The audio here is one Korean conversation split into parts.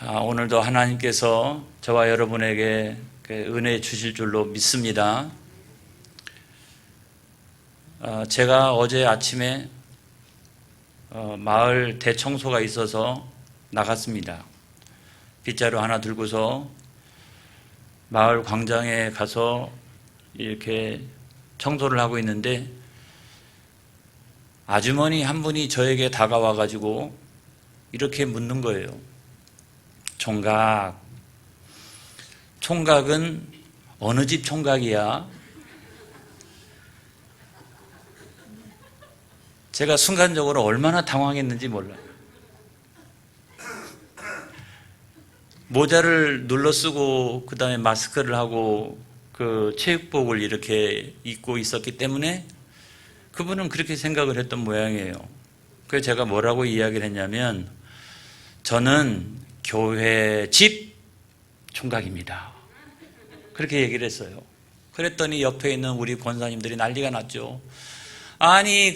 오늘도 하나님께서 저와 여러분에게 은혜 주실 줄로 믿습니다. 제가 어제 아침에 마을 대청소가 있어서 나갔습니다. 빗자루 하나 들고서 마을 광장에 가서 이렇게 청소를 하고 있는데 아주머니 한 분이 저에게 다가와 가지고 이렇게 묻는 거예요. 총각은 어느 집 총각이야? 제가 순간적으로 얼마나 당황했는지 몰라요. 모자를 눌러 쓰고 그 다음에 마스크를 하고 그 체육복을 이렇게 입고 있었기 때문에 그분은 그렇게 생각을 했던 모양이에요. 그래서 제가 뭐라고 이야기를 했냐면 저는 교회 집 총각입니다. 그렇게 얘기를 했어요. 그랬더니 옆에 있는 우리 권사님들이 난리가 났죠. 아니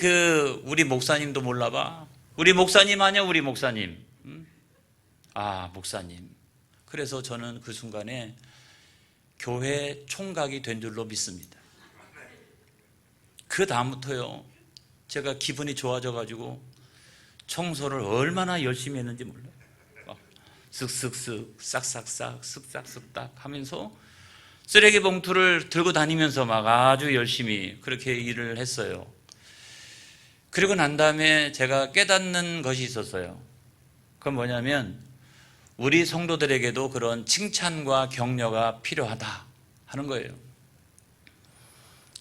우리 목사님도 몰라봐. 우리 목사님 아니야, 우리 목사님. 아, 목사님. 그래서 저는 그 순간에 교회 총각이 된 줄로 믿습니다. 그 다음부터요, 제가 기분이 좋아져 가지고 청소를 얼마나 열심히 했는지 몰라요. 쓱쓱쓱 싹싹싹 쓱싹쓱딱 하면서 쓰레기 봉투를 들고 다니면서 막 아주 열심히 그렇게 일을 했어요. 그리고 난 다음에 제가 깨닫는 것이 있었어요. 그건 뭐냐면 우리 성도들에게도 그런 칭찬과 격려가 필요하다 하는 거예요.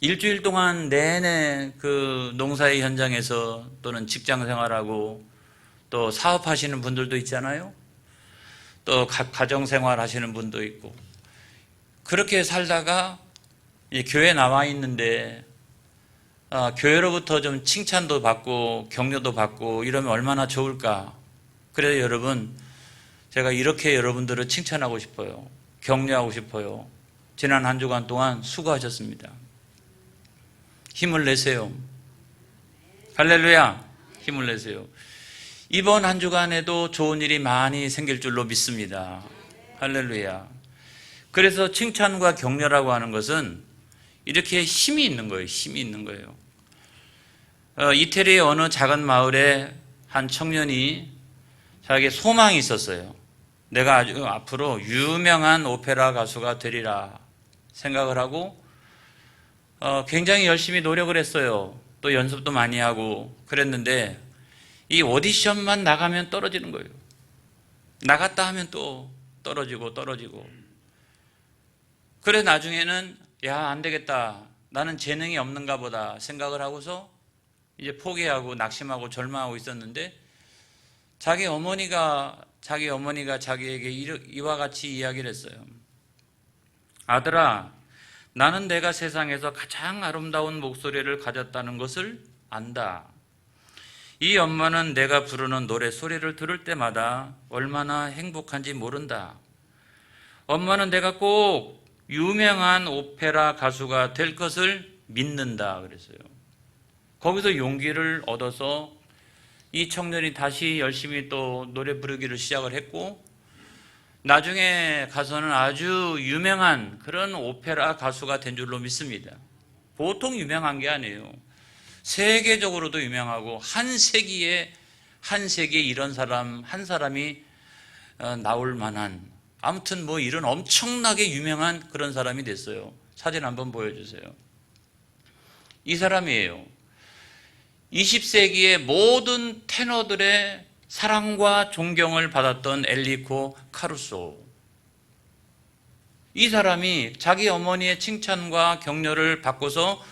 일주일 동안 내내 그 농사의 현장에서 또는 직장 생활하고 또 사업하시는 분들도 있잖아요. 또 가정생활 하시는 분도 있고 그렇게 살다가 교회에 나와 있는데 교회로부터 좀 칭찬도 받고 격려도 받고 이러면 얼마나 좋을까. 그래서 여러분, 제가 이렇게 여러분들을 칭찬하고 싶어요. 격려하고 싶어요. 지난 한 주간 동안 수고하셨습니다. 힘을 내세요. 할렐루야. 힘을 내세요. 이번 한 주간에도 좋은 일이 많이 생길 줄로 믿습니다. 할렐루야. 그래서 칭찬과 격려라고 하는 것은 이렇게 힘이 있는 거예요. 힘이 있는 거예요. 이태리의 어느 작은 마을에 한 청년이 자기의 소망이 있었어요. 내가 아주 앞으로 유명한 오페라 가수가 되리라 생각을 하고 굉장히 열심히 노력을 했어요. 또 연습도 많이 하고 그랬는데 이 오디션만 나가면 떨어지는 거예요. 나갔다 하면 또 떨어지고. 그래 나중에는 안 되겠다. 나는 재능이 없는가 보다 생각을 하고서 이제 포기하고 낙심하고 절망하고 있었는데 자기 어머니가 자기에게 이와 같이 이야기를 했어요. 아들아, 나는 내가 세상에서 가장 아름다운 목소리를 가졌다는 것을 안다. 이 엄마는 내가 부르는 노래 소리를 들을 때마다 얼마나 행복한지 모른다. 엄마는 내가 꼭 유명한 오페라 가수가 될 것을 믿는다 그랬어요. 거기서 용기를 얻어서 이 청년이 다시 열심히 또 노래 부르기를 시작을 했고 나중에 가서는 아주 유명한 그런 오페라 가수가 된 줄로 믿습니다. 보통 유명한 게 아니에요. 세계적으로도 유명하고 한 세기에 이런 사람 한 사람이 나올 만한 아무튼 이런 엄청나게 유명한 그런 사람이 됐어요. 사진 한번 보여주세요. 이 사람이에요. 20세기의 모든 테너들의 사랑과 존경을 받았던 엘리코 카루소. 이 사람이 자기 어머니의 칭찬과 격려를 받고서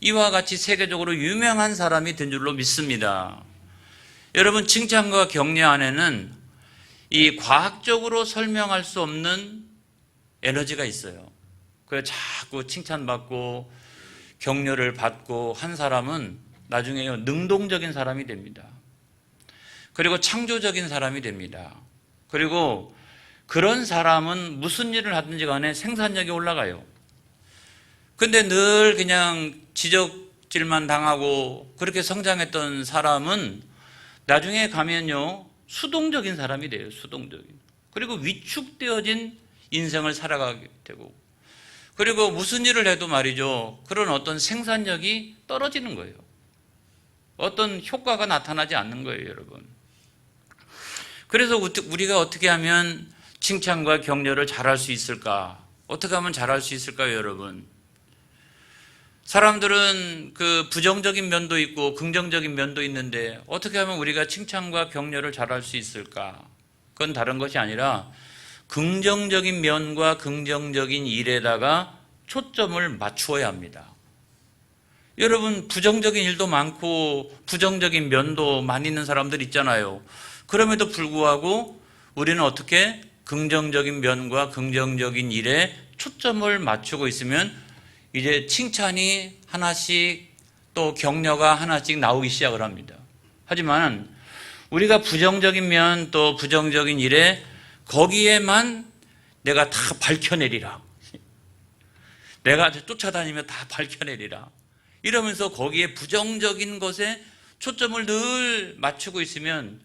이와 같이 세계적으로 유명한 사람이 된 줄로 믿습니다. 여러분, 칭찬과 격려 안에는 이 과학적으로 설명할 수 없는 에너지가 있어요. 그래서 자꾸 칭찬받고 격려를 받고 한 사람은 나중에 능동적인 사람이 됩니다. 그리고 창조적인 사람이 됩니다. 그리고 그런 사람은 무슨 일을 하든지 간에 생산력이 올라가요. 근데 늘 그냥 지적질만 당하고 그렇게 성장했던 사람은 나중에 가면요 수동적인 사람이 돼요. 수동적인. 그리고 위축되어진 인생을 살아가게 되고, 그리고 무슨 일을 해도 말이죠, 그런 어떤 생산력이 떨어지는 거예요. 어떤 효과가 나타나지 않는 거예요, 여러분. 그래서 우리가 어떻게 하면 칭찬과 격려를 잘할 수 있을까? 어떻게 하면 잘할 수 있을까요, 여러분? 사람들은 그 부정적인 면도 있고 긍정적인 면도 있는데 어떻게 하면 우리가 칭찬과 격려를 잘할 수 있을까? 그건 다른 것이 아니라 긍정적인 면과 긍정적인 일에다가 초점을 맞추어야 합니다. 여러분, 부정적인 일도 많고 부정적인 면도 많이 있는 사람들 있잖아요. 그럼에도 불구하고 우리는 어떻게 긍정적인 면과 긍정적인 일에 초점을 맞추고 있으면 이제 칭찬이 하나씩 또 격려가 하나씩 나오기 시작을 합니다. 하지만 우리가 부정적인 면 또 부정적인 일에 거기에만 내가 다 밝혀내리라, 내가 쫓아다니며 다 밝혀내리라 이러면서 거기에 부정적인 것에 초점을 늘 맞추고 있으면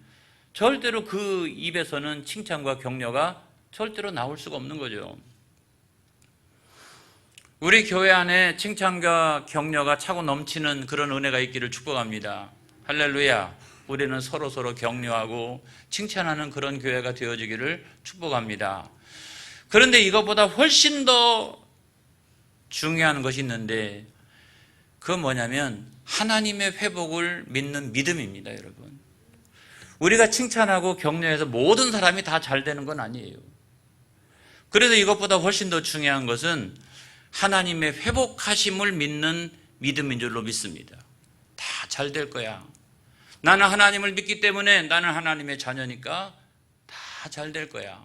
절대로 그 입에서는 칭찬과 격려가 절대로 나올 수가 없는 거죠. 우리 교회 안에 칭찬과 격려가 차고 넘치는 그런 은혜가 있기를 축복합니다. 할렐루야. 우리는 서로 격려하고 칭찬하는 그런 교회가 되어지기를 축복합니다. 그런데 이것보다 훨씬 더 중요한 것이 있는데 그건 뭐냐면 하나님의 회복을 믿는 믿음입니다, 여러분. 우리가 칭찬하고 격려해서 모든 사람이 다 잘 되는 건 아니에요. 그래서 이것보다 훨씬 더 중요한 것은 하나님의 회복하심을 믿는 믿음인 줄로 믿습니다. 다 잘 될 거야. 나는 하나님을 믿기 때문에 나는 하나님의 자녀니까 다 잘 될 거야.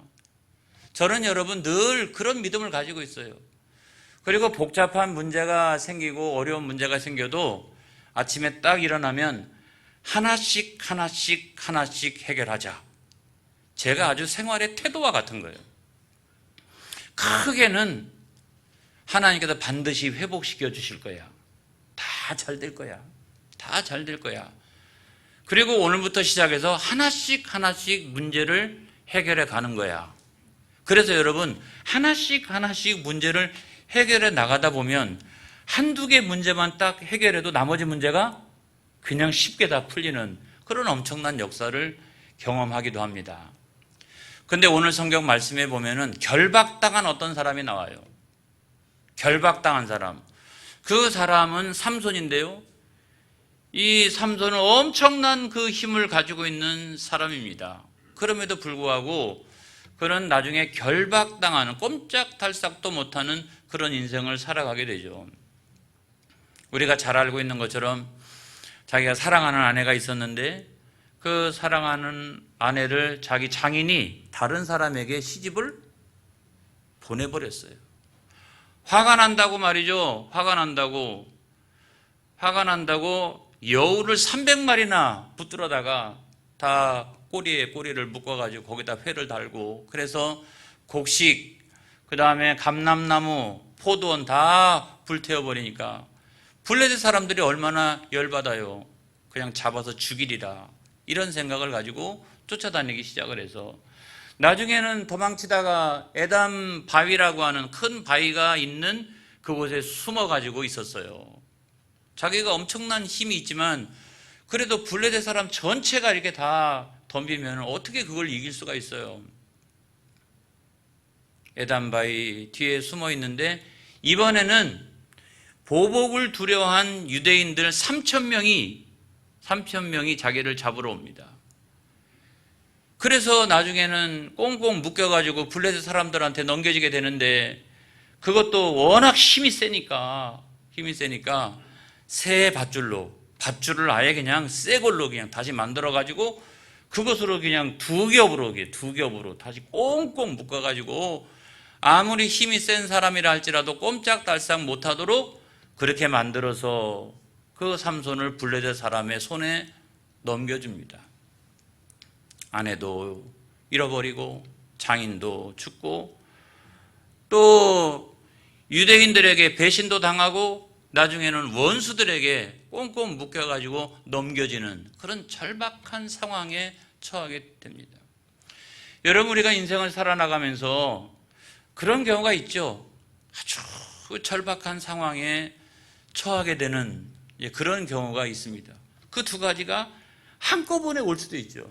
저는 여러분 늘 그런 믿음을 가지고 있어요. 그리고 복잡한 문제가 생기고 어려운 문제가 생겨도 아침에 딱 일어나면 하나씩 해결하자. 제가 아주 생활의 태도와 같은 거예요. 크게는 하나님께서 반드시 회복시켜 주실 거야. 다 잘 될 거야. 다 잘 될 거야. 그리고 오늘부터 시작해서 하나씩 문제를 해결해 가는 거야. 그래서 여러분 하나씩 문제를 해결해 나가다 보면 한두 개 문제만 딱 해결해도 나머지 문제가 그냥 쉽게 다 풀리는 그런 엄청난 역사를 경험하기도 합니다. 근데 오늘 성경 말씀에 보면은 결박당한 어떤 사람이 나와요. 결박당한 사람. 그 사람은 삼손인데요. 이 삼손은 엄청난 그 힘을 가지고 있는 사람입니다. 그럼에도 불구하고 그는 나중에 결박당하는, 꼼짝달싹도 못하는 그런 인생을 살아가게 되죠. 우리가 잘 알고 있는 것처럼 자기가 사랑하는 아내가 있었는데 그 사랑하는 아내를 자기 장인이 다른 사람에게 시집을 보내버렸어요. 화가 난다고 말이죠. 화가 난다고 여우를 300마리나 붙들어다가 다 꼬리에 꼬리를 묶어가지고 거기다 회를 달고, 그래서 곡식, 그 다음에 감람나무, 포도원 다 불태워버리니까 블레셋 사람들이 얼마나 열받아요. 그냥 잡아서 죽이리라, 이런 생각을 가지고 쫓아다니기 시작을 해서 나중에는 도망치다가 에담 바위라고 하는 큰 바위가 있는 그곳에 숨어가지고 있었어요. 자기가 엄청난 힘이 있지만 그래도 블레셋 사람 전체가 이렇게 다 덤비면 어떻게 그걸 이길 수가 있어요. 에담 바위 뒤에 숨어 있는데 이번에는 보복을 두려워한 유대인들 3,000명이 자기를 잡으러 옵니다. 그래서 나중에는 꽁꽁 묶여가지고 블레셋 사람들한테 넘겨지게 되는데 그것도 워낙 힘이 세니까 새 밧줄을 아예 그냥 새 걸로 그냥 다시 만들어가지고 그것으로 그냥 두 겹으로 다시 꽁꽁 묶어가지고 아무리 힘이 센 사람이라 할지라도 꼼짝달싹 못하도록 그렇게 만들어서 그 삼손을 블레셋 사람의 손에 넘겨줍니다. 아내도 잃어버리고 장인도 죽고 또 유대인들에게 배신도 당하고 나중에는 원수들에게 꽁꽁 묶여가지고 넘겨지는 그런 절박한 상황에 처하게 됩니다. 여러분, 우리가 인생을 살아나가면서 그런 경우가 있죠. 아주 절박한 상황에 처하게 되는 그런 경우가 있습니다. 그 두 가지가 한꺼번에 올 수도 있죠.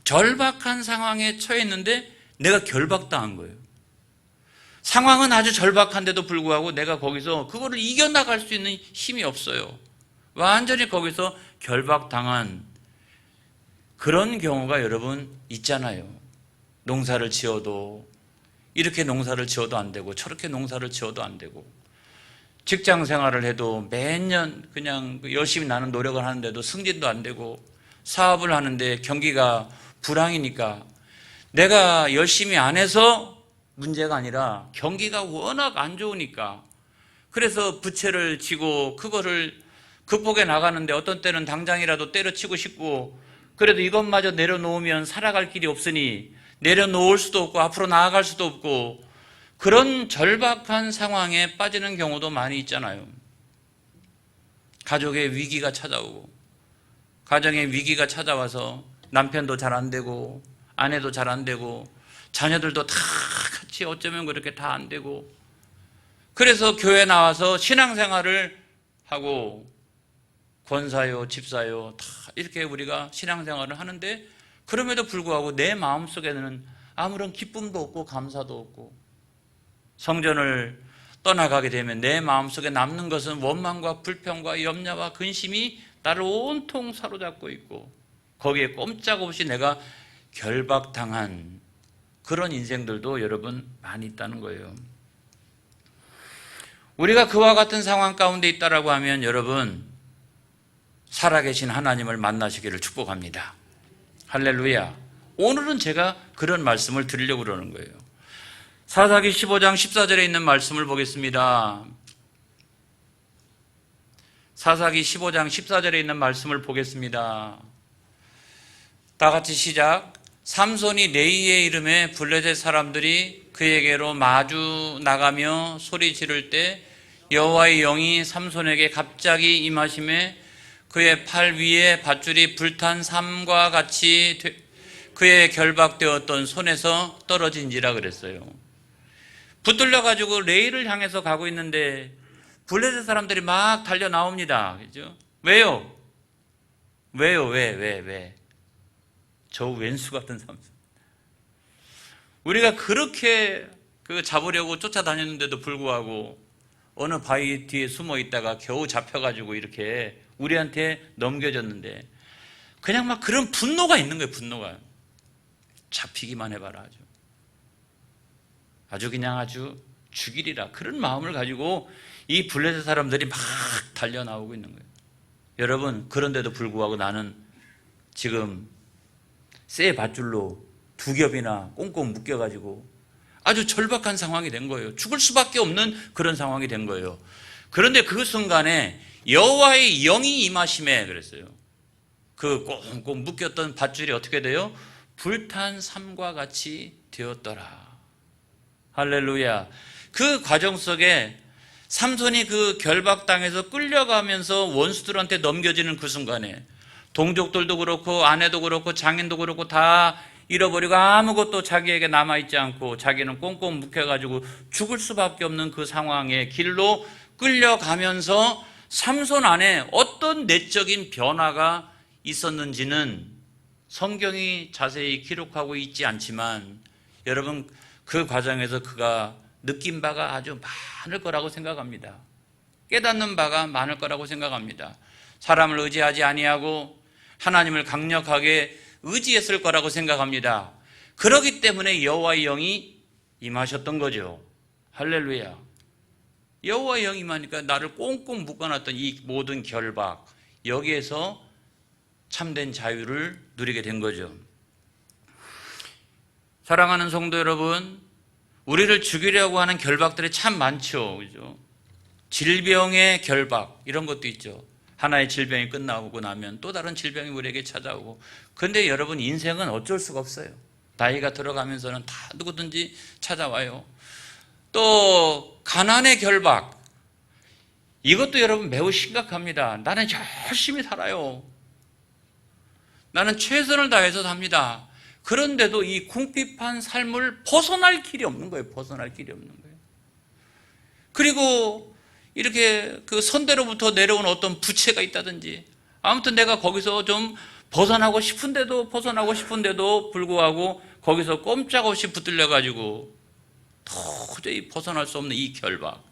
절박한 상황에 처했는데 내가 결박당한 거예요. 상황은 아주 절박한데도 불구하고 내가 거기서 그거를 이겨나갈 수 있는 힘이 없어요. 완전히 거기서 결박당한 그런 경우가 여러분 있잖아요. 농사를 지어도 이렇게 농사를 지어도 안 되고 저렇게 농사를 지어도 안 되고, 직장 생활을 해도 매년 그냥 열심히 나는 노력을 하는데도 승진도 안 되고, 사업을 하는데 경기가 불황이니까 내가 열심히 안 해서 문제가 아니라 경기가 워낙 안 좋으니까, 그래서 부채를 지고 그거를 극복해 나가는데 어떤 때는 당장이라도 때려치고 싶고, 그래도 이것마저 내려놓으면 살아갈 길이 없으니 내려놓을 수도 없고 앞으로 나아갈 수도 없고, 그런 절박한 상황에 빠지는 경우도 많이 있잖아요. 가족의 위기가 찾아오고, 가정의 위기가 찾아와서 남편도 잘 안 되고 아내도 잘 안 되고 자녀들도 다 같이 어쩌면 그렇게 다 안 되고, 그래서 교회 나와서 신앙생활을 하고 권사요 집사요 다 이렇게 우리가 신앙생활을 하는데, 그럼에도 불구하고 내 마음속에는 아무런 기쁨도 없고 감사도 없고, 성전을 떠나가게 되면 내 마음속에 남는 것은 원망과 불평과 염려와 근심이 나를 온통 사로잡고 있고, 거기에 꼼짝없이 내가 결박당한 그런 인생들도 여러분 많이 있다는 거예요. 우리가 그와 같은 상황 가운데 있다라고 하면 여러분, 살아계신 하나님을 만나시기를 축복합니다. 할렐루야. 오늘은 제가 그런 말씀을 드리려고 그러는 거예요. 사사기 15장 14절에 있는 말씀을 보겠습니다. 사사기 15장 14절에 있는 말씀을 보겠습니다. 다 같이 시작. 삼손이 레이의 이름에 블레셋 사람들이 그에게로 마주 나가며 소리 지를 때 여호와의 영이 삼손에게 갑자기 임하심에 그의 팔 위에 밧줄이 불탄 삼과 같이 그의 결박되었던 손에서 떨어진지라 그랬어요. 붙들려 가지고 레이를 향해서 가고 있는데 블레셋 사람들이 막 달려 나옵니다. 그죠? 왜요? 왜? 저 왼수 같은 삼손. 우리가 그렇게 잡으려고 쫓아다녔는데도 불구하고 어느 바위 뒤에 숨어 있다가 겨우 잡혀가지고 이렇게 우리한테 넘겨졌는데, 그냥 막 그런 분노가 있는 거예요. 분노가. 잡히기만 해봐라. 아주 그냥 아주 죽이리라, 그런 마음을 가지고 이 블레셋 사람들이 막 달려 나오고 있는 거예요. 여러분, 그런데도 불구하고 나는 지금 쇠 밧줄로 두 겹이나 꽁꽁 묶여가지고 아주 절박한 상황이 된 거예요. 죽을 수밖에 없는 그런 상황이 된 거예요. 그런데 그 순간에 여호와의 영이 임하심에 그랬어요. 그 꽁꽁 묶였던 밧줄이 어떻게 돼요? 불탄 삼과 같이 되었더라. 할렐루야. 그 과정 속에 삼손이 그 결박당해서 끌려가면서 원수들한테 넘겨지는 그 순간에 동족들도 그렇고 아내도 그렇고 장인도 그렇고 다 잃어버리고 아무것도 자기에게 남아있지 않고 자기는 꽁꽁 묶여가지고 죽을 수밖에 없는 그 상황의 길로 끌려가면서 삼손 안에 어떤 내적인 변화가 있었는지는 성경이 자세히 기록하고 있지 않지만, 여러분, 그 과정에서 그가 느낀 바가 아주 많을 거라고 생각합니다. 깨닫는 바가 많을 거라고 생각합니다. 사람을 의지하지 아니하고 하나님을 강력하게 의지했을 거라고 생각합니다. 그렇기 때문에 여호와의 영이 임하셨던 거죠. 할렐루야. 여호와의 영이 임하니까 나를 꽁꽁 묶어놨던 이 모든 결박, 여기에서 참된 자유를 누리게 된 거죠. 사랑하는 성도 여러분, 우리를 죽이려고 하는 결박들이 참 많죠. 그죠? 질병의 결박, 이런 것도 있죠. 하나의 질병이 끝나고 나면 또 다른 질병이 우리에게 찾아오고. 그런데 여러분, 인생은 어쩔 수가 없어요. 나이가 들어가면서는 다 누구든지 찾아와요. 또 가난의 결박, 이것도 여러분 매우 심각합니다. 나는 열심히 살아요. 나는 최선을 다해서 삽니다. 그런데도 이 궁핍한 삶을 벗어날 길이 없는 거예요. 벗어날 길이 없는 거예요. 그리고 이렇게 그 선대로부터 내려온 어떤 부채가 있다든지, 아무튼 내가 거기서 좀 벗어나고 싶은데도 불구하고 거기서 꼼짝없이 붙들려 가지고 도저히 벗어날 수 없는 이 결박.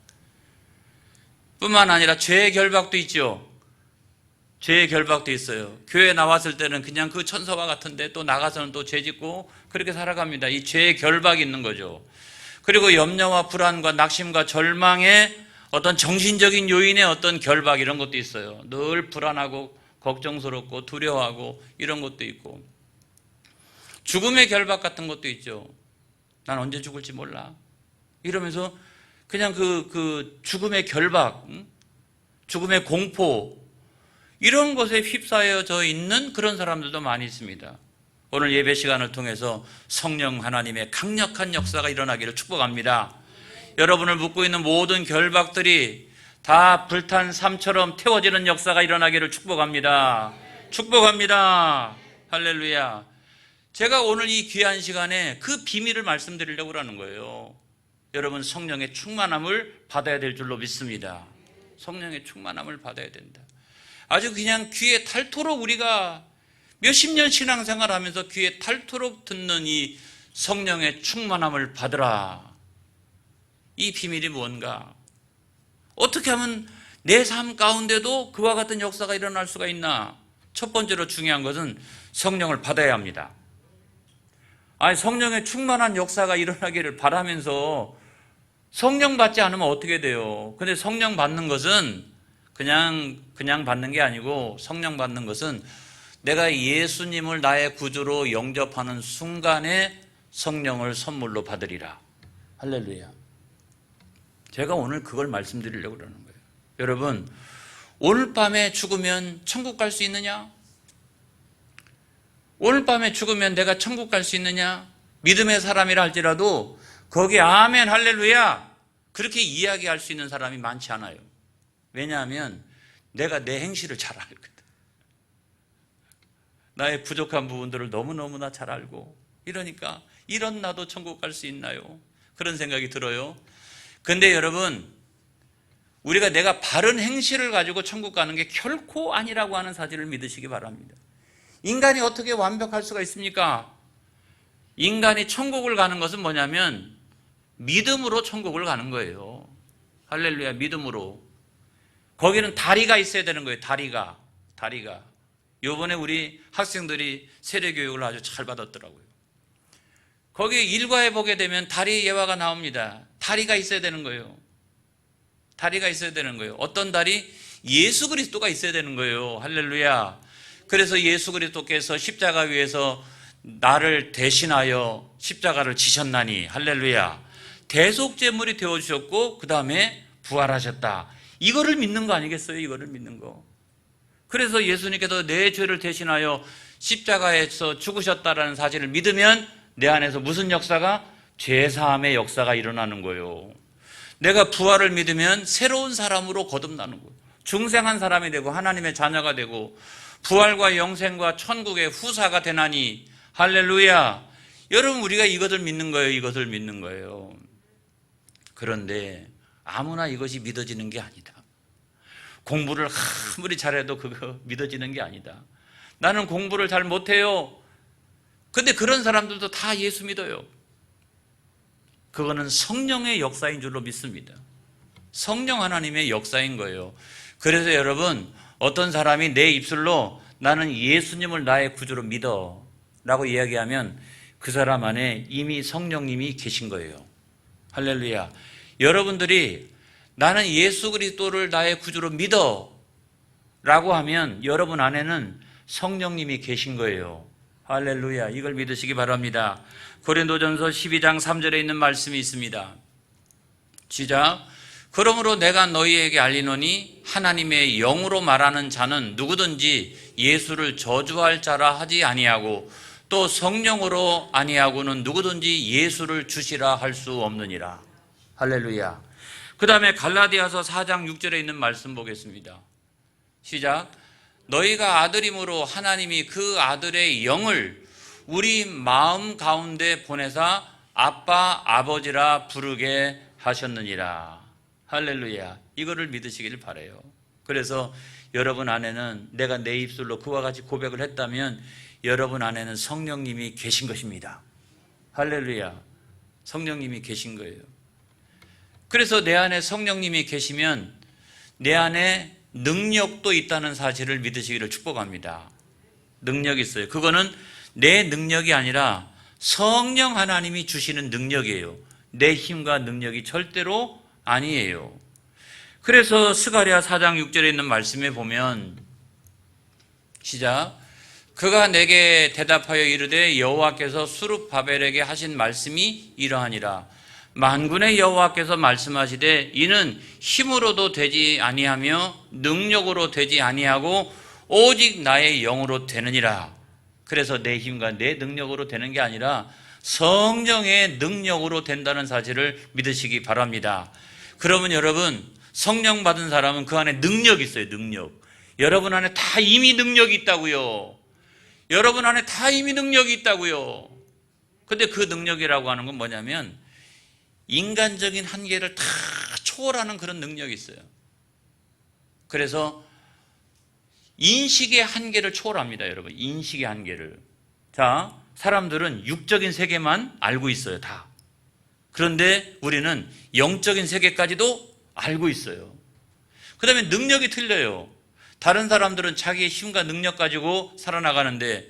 뿐만 아니라 죄의 결박도 있죠. 죄의 결박도 있어요. 교회 나왔을 때는 그냥 그 천사와 같은데 또 나가서는 또 죄 짓고 그렇게 살아갑니다. 이 죄의 결박이 있는 거죠. 그리고 염려와 불안과 낙심과 절망의 어떤 정신적인 요인의 어떤 결박, 이런 것도 있어요. 늘 불안하고 걱정스럽고 두려워하고 이런 것도 있고, 죽음의 결박 같은 것도 있죠. 난 언제 죽을지 몰라 이러면서 그냥 그 죽음의 결박, 죽음의 공포, 이런 것에 휩싸여져 있는 그런 사람들도 많이 있습니다. 오늘 예배 시간을 통해서 성령 하나님의 강력한 역사가 일어나기를 축복합니다. 여러분을 묶고 있는 모든 결박들이 다 불탄 삶처럼 태워지는 역사가 일어나기를 축복합니다. 축복합니다. 할렐루야. 제가 오늘 이 귀한 시간에 그 비밀을 말씀드리려고 하는 거예요. 여러분, 성령의 충만함을 받아야 될 줄로 믿습니다. 성령의 충만함을 받아야 된다. 아주 그냥 귀에 닳도록, 우리가 몇십 년 신앙생활 하면서 귀에 닳도록 듣는 이 성령의 충만함을 받으라. 이 비밀이 뭔가? 어떻게 하면 내 삶 가운데도 그와 같은 역사가 일어날 수가 있나? 첫 번째로 중요한 것은 성령을 받아야 합니다. 아니, 성령의 충만한 역사가 일어나기를 바라면서 성령 받지 않으면 어떻게 돼요? 근데 성령 받는 것은 그냥 받는 게 아니고, 성령 받는 것은 내가 예수님을 나의 구주로 영접하는 순간에 성령을 선물로 받으리라. 할렐루야. 제가 오늘 그걸 말씀드리려고 그러는 거예요. 여러분, 오늘 밤에 죽으면 천국 갈 수 있느냐? 오늘 밤에 죽으면 내가 천국 갈 수 있느냐? 믿음의 사람이라 할지라도 거기에 아멘 할렐루야 그렇게 이야기할 수 있는 사람이 많지 않아요. 왜냐하면 내가 내 행실을 잘 알거든. 나의 부족한 부분들을 너무너무나 잘 알고, 이러니까 이런 나도 천국 갈 수 있나요? 그런 생각이 들어요. 근데 여러분, 우리가 내가 바른 행실을 가지고 천국 가는 게 결코 아니라고 하는 사실을 믿으시기 바랍니다. 인간이 어떻게 완벽할 수가 있습니까? 인간이 천국을 가는 것은 뭐냐면 믿음으로 천국을 가는 거예요. 할렐루야, 믿음으로. 거기는 다리가 있어야 되는 거예요. 다리가. 요번에 우리 학생들이 세례교육을 아주 잘 받았더라고요. 거기 일과에 보게 되면 다리 예화가 나옵니다. 다리가 있어야 되는 거예요. 다리가 있어야 되는 거예요. 어떤 다리? 예수 그리스도가 있어야 되는 거예요. 할렐루야. 그래서 예수 그리스도께서 십자가 위에서 나를 대신하여 십자가를 지셨나니, 할렐루야, 대속제물이 되어주셨고 그 다음에 부활하셨다. 이거를 믿는 거 아니겠어요? 이거를 믿는 거. 그래서 예수님께서 내 죄를 대신하여 십자가에서 죽으셨다라는 사실을 믿으면 내 안에서 무슨 역사가? 죄사함의 역사가 일어나는 거예요. 내가 부활을 믿으면 새로운 사람으로 거듭나는 거예요. 중생한 사람이 되고 하나님의 자녀가 되고 부활과 영생과 천국의 후사가 되나니, 할렐루야. 여러분, 우리가 이것을 믿는 거예요. 이것을 믿는 거예요. 그런데 아무나 이것이 믿어지는 게 아니다. 공부를 아무리 잘해도 그거 믿어지는 게 아니다. 나는 공부를 잘 못해요. 근데 그런 사람들도 다 예수 믿어요. 그거는 성령의 역사인 줄로 믿습니다. 성령 하나님의 역사인 거예요. 그래서 여러분, 어떤 사람이 내 입술로 나는 예수님을 나의 구주로 믿어 라고 이야기하면 그 사람 안에 이미 성령님이 계신 거예요. 할렐루야. 여러분들이 나는 예수 그리스도를 나의 구주로 믿어 라고 하면 여러분 안에는 성령님이 계신 거예요. 할렐루야. 이걸 믿으시기 바랍니다. 고린도전서 12장 3절에 있는 말씀이 있습니다. 시작. 그러므로 내가 너희에게 알리노니 하나님의 영으로 말하는 자는 누구든지 예수를 저주할 자라 하지 아니하고 또 성령으로 아니하고는 누구든지 예수를 주시라 할 수 없느니라. 할렐루야. 그 다음에 갈라디아서 4장 6절에 있는 말씀 보겠습니다. 시작. 너희가 아들임으로 하나님이 그 아들의 영을 우리 마음 가운데 보내사 아빠, 아버지라 부르게 하셨느니라. 할렐루야. 이거를 믿으시길 바라요. 그래서 여러분 안에는 내가 내 입술로 그와 같이 고백을 했다면 여러분 안에는 성령님이 계신 것입니다. 할렐루야. 성령님이 계신 거예요. 그래서 내 안에 성령님이 계시면 내 안에 능력도 있다는 사실을 믿으시기를 축복합니다. 능력이 있어요. 그거는 내 능력이 아니라 성령 하나님이 주시는 능력이에요. 내 힘과 능력이 절대로 아니에요. 그래서 스가랴 4장 6절에 있는 말씀에 보면 시작. 그가 내게 대답하여 이르되 여호와께서 수룹바벨에게 하신 말씀이 이러하니라. 만군의 여호와께서 말씀하시되 이는 힘으로도 되지 아니하며 능력으로 되지 아니하고 오직 나의 영으로 되느니라. 그래서 내 힘과 내 능력으로 되는 게 아니라 성령의 능력으로 된다는 사실을 믿으시기 바랍니다. 그러면 여러분, 성령 받은 사람은 그 안에 능력이 있어요. 능력. 여러분 안에 다 이미 능력이 있다고요. 여러분 안에 다 이미 능력이 있다고요. 근데 그 능력이라고 하는 건 뭐냐면 인간적인 한계를 다 초월하는 그런 능력이 있어요. 그래서 인식의 한계를 초월합니다, 여러분. 인식의 한계를. 자, 사람들은 육적인 세계만 알고 있어요, 다. 그런데 우리는 영적인 세계까지도 알고 있어요. 그 다음에 능력이 틀려요. 다른 사람들은 자기의 힘과 능력 가지고 살아나가는데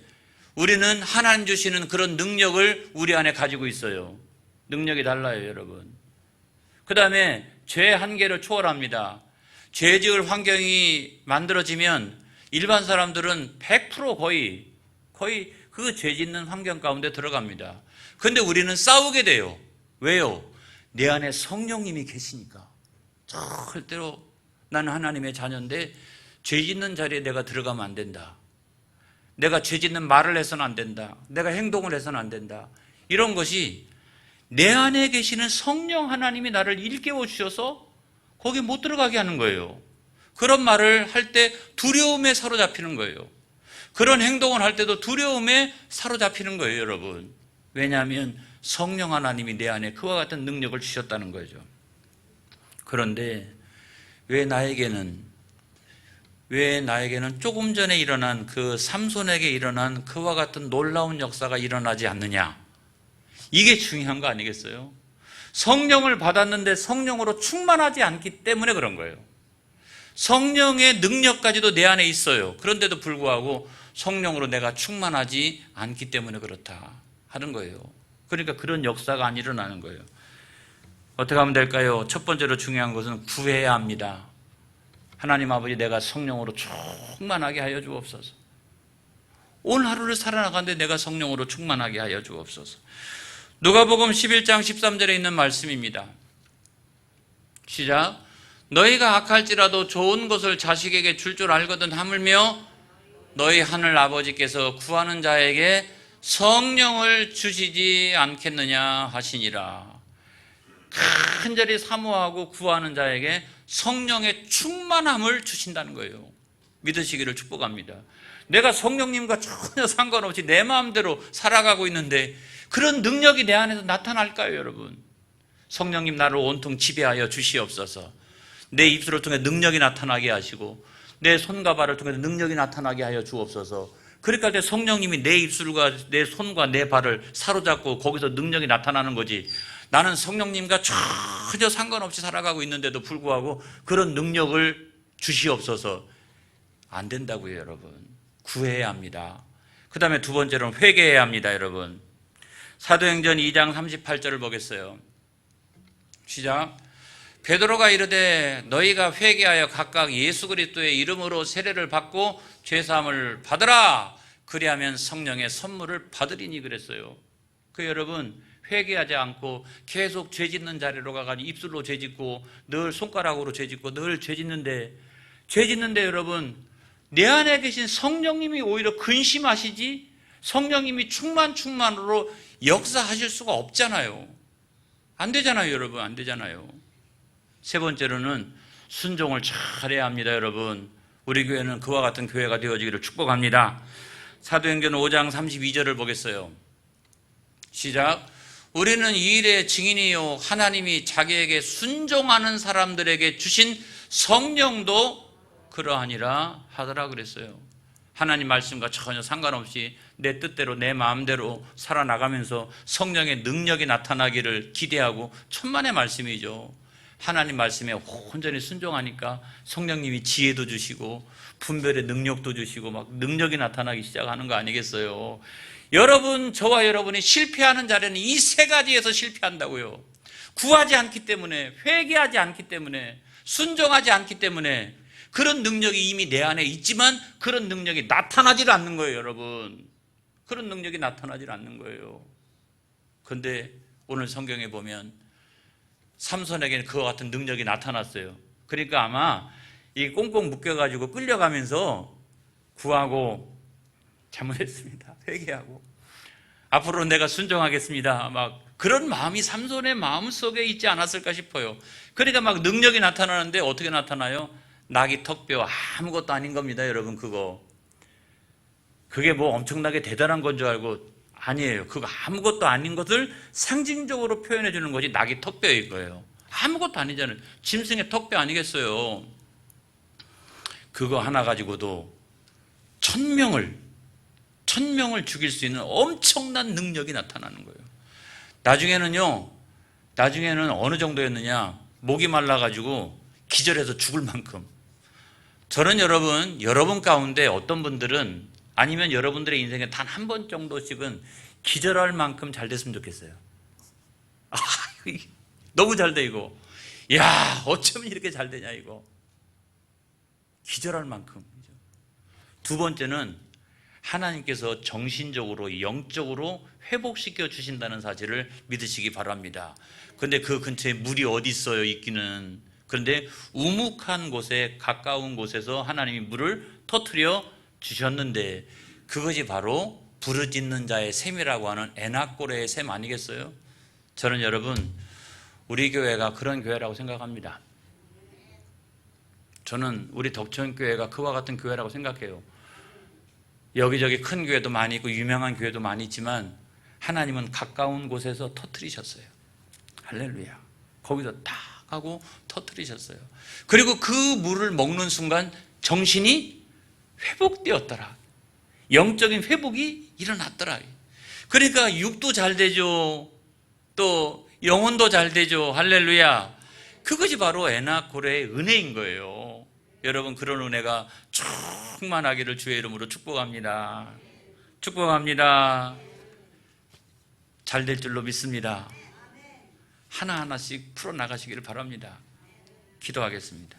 우리는 하나님 주시는 그런 능력을 우리 안에 가지고 있어요. 능력이 달라요, 여러분. 그 다음에 죄의 한계를 초월합니다. 죄 지을 환경이 만들어지면 일반 사람들은 100% 거의 그 죄 짓는 환경 가운데 들어갑니다. 그런데 우리는 싸우게 돼요. 왜요? 내 안에 성령님이 계시니까. 절대로 나는 하나님의 자녀인데 죄 짓는 자리에 내가 들어가면 안 된다. 내가 죄 짓는 말을 해서는 안 된다. 내가 행동을 해서는 안 된다. 이런 것이 내 안에 계시는 성령 하나님이 나를 일깨워 주셔서 거기 못 들어가게 하는 거예요. 그런 말을 할 때 두려움에 사로잡히는 거예요. 그런 행동을 할 때도 두려움에 사로잡히는 거예요, 여러분. 왜냐하면 성령 하나님이 내 안에 그와 같은 능력을 주셨다는 거죠. 그런데 왜 나에게는 조금 전에 일어난 그 삼손에게 일어난 그와 같은 놀라운 역사가 일어나지 않느냐? 이게 중요한 거 아니겠어요? 성령을 받았는데 성령으로 충만하지 않기 때문에 그런 거예요. 성령의 능력까지도 내 안에 있어요. 그런데도 불구하고 성령으로 내가 충만하지 않기 때문에 그렇다 하는 거예요. 그러니까 그런 역사가 안 일어나는 거예요. 어떻게 하면 될까요? 첫 번째로 중요한 것은 구해야 합니다. 하나님 아버지, 내가 성령으로 충만하게 하여 주옵소서. 오늘 하루를 살아나가는데 내가 성령으로 충만하게 하여 주옵소서. 누가복음 11장 13절에 있는 말씀입니다. 시작. 너희가 악할지라도 좋은 것을 자식에게 줄 줄 알거든 하물며 너희 하늘 아버지께서 구하는 자에게 성령을 주시지 않겠느냐 하시니라. 간절히 사모하고 구하는 자에게 성령의 충만함을 주신다는 거예요. 믿으시기를 축복합니다. 내가 성령님과 전혀 상관없이 내 마음대로 살아가고 있는데 그런 능력이 내 안에서 나타날까요, 여러분? 성령님, 나를 온통 지배하여 주시옵소서. 내 입술을 통해 능력이 나타나게 하시고 내 손과 발을 통해 능력이 나타나게 하여 주옵소서. 그러니까 때 성령님이 내 입술과 내 손과 내 발을 사로잡고 거기서 능력이 나타나는 거지. 나는 성령님과 전혀 상관없이 살아가고 있는데도 불구하고 그런 능력을 주시옵소서. 안 된다고요, 여러분. 구해야 합니다. 그 다음에 두 번째로는 회개해야 합니다, 여러분. 사도행전 2장 38절을 보겠어요. 시작. 베드로가 이르되 너희가 회개하여 각각 예수 그리스도의 이름으로 세례를 받고 죄사함을 받으라. 그리하면 성령의 선물을 받으리니 그랬어요. 그 여러분, 회개하지 않고 계속 죄 짓는 자리로 가가지고 입술로 죄 짓고 늘 손가락으로 죄 짓고 늘 죄 짓는데 여러분, 내 안에 계신 성령님이 오히려 근심하시지 성령님이 충만으로 역사하실 수가 없잖아요. 안 되잖아요, 여러분. 안 되잖아요. 세 번째로는 순종을 잘해야 합니다, 여러분. 우리 교회는 그와 같은 교회가 되어지기를 축복합니다. 사도행전 5장 32절을 보겠어요. 시작. 우리는 이 일의 증인이요 하나님이 자기에게 순종하는 사람들에게 주신 성령도 그러하니라 하더라 그랬어요. 하나님 말씀과 전혀 상관없이 내 뜻대로 내 마음대로 살아나가면서 성령의 능력이 나타나기를 기대하고 천만의 말씀이죠. 하나님 말씀에 온전히 순종하니까 성령님이 지혜도 주시고 분별의 능력도 주시고 막 능력이 나타나기 시작하는 거 아니겠어요? 여러분, 저와 여러분이 실패하는 자리는 이 세 가지에서 실패한다고요. 구하지 않기 때문에, 회개하지 않기 때문에, 순종하지 않기 때문에. 그런 능력이 이미 내 안에 있지만 그런 능력이 나타나질 않는 거예요, 여러분. 그런 능력이 나타나질 않는 거예요. 그런데 오늘 성경에 보면 삼손에게는 그와 같은 능력이 나타났어요. 그러니까 아마 이 꽁꽁 묶여가지고 끌려가면서 구하고 잘못했습니다. 회개하고 앞으로 내가 순종하겠습니다. 막 그런 마음이 삼손의 마음 속에 있지 않았을까 싶어요. 그러니까 막 능력이 나타나는데 어떻게 나타나요? 낙이 턱뼈 아무것도 아닌 겁니다, 여러분. 그게 뭐 엄청나게 대단한 건 줄 알고 아니에요. 그거 아무것도 아닌 것을 상징적으로 표현해 주는 것이 낙이 턱뼈일 거예요. 아무것도 아니잖아요. 짐승의 턱뼈 아니겠어요. 그거 하나 가지고도 천명을 죽일 수 있는 엄청난 능력이 나타나는 거예요. 나중에는 어느 정도였느냐, 목이 말라가지고 기절해서 죽을 만큼. 저는 여러분 가운데 어떤 분들은 아니면 여러분들의 인생에 단 한 번 정도씩은 기절할 만큼 잘 됐으면 좋겠어요. 너무 잘 돼 이거. 야, 어쩌면 이렇게 잘 되냐 이거. 기절할 만큼. 두 번째는 하나님께서 정신적으로 영적으로 회복시켜 주신다는 사실을 믿으시기 바랍니다. 그런데 그 근처에 물이 어디 있어요, 있기는. 그런데 우묵한 곳에 가까운 곳에서 하나님이 물을 터뜨려 주셨는데 그것이 바로 부르짖는 자의 샘이라고 하는 에낙고레의 샘 아니겠어요? 저는 여러분 우리 교회가 그런 교회라고 생각합니다. 저는 우리 덕천교회가 그와 같은 교회라고 생각해요. 여기저기 큰 교회도 많이 있고 유명한 교회도 많이 있지만 하나님은 가까운 곳에서 터뜨리셨어요. 할렐루야. 거기서 딱 하고 터뜨리셨어요. 그리고 그 물을 먹는 순간 정신이 회복되었더라. 영적인 회복이 일어났더라. 그러니까 육도 잘 되죠. 또 영혼도 잘 되죠. 할렐루야. 그것이 바로 에낙고레의 은혜인 거예요. 여러분, 그런 은혜가 충만하기를 주의 이름으로 축복합니다. 축복합니다. 잘 될 줄로 믿습니다. 하나하나씩 풀어나가시기를 바랍니다. 기도하겠습니다.